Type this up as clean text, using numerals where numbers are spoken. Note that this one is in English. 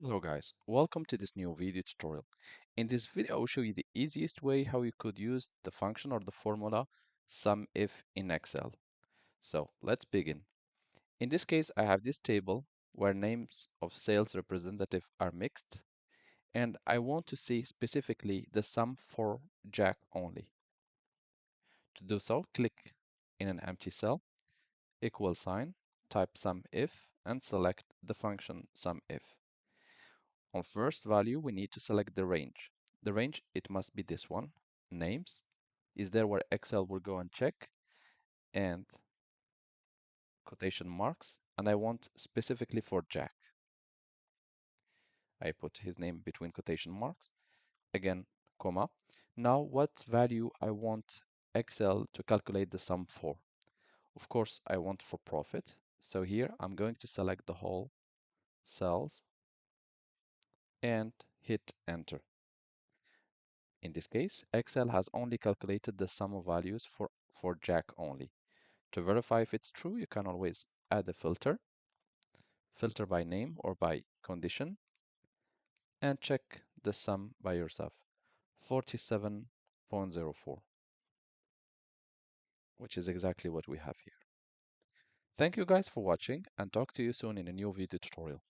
Hello guys, welcome to this new video tutorial. In this video, I will show you the easiest way how you could use the function or the formula SUMIF in Excel. So let's begin. In this case, I have this table where names of sales representative are mixed, and I want to see specifically the sum for Jack only. To do so, click in an empty cell, equal sign, type SUMIF, and select the function SUMIF. On first value, we need to select the range. The range, it must be this one, names, is there where Excel will go and check, and quotation marks, and I want specifically for Jack. I put his name between quotation marks, again, comma. Now what value I want Excel to calculate the sum for? Of course, I want for profit. So here I'm going to select the whole cells and hit enter. In this case, Excel has only calculated the sum of values for Jack only. To verify if it's true, you can always add a filter by name or by condition, and check the sum by yourself. 47.04, which is exactly what we have here. Thank you guys for watching, and talk to you soon in a new video tutorial.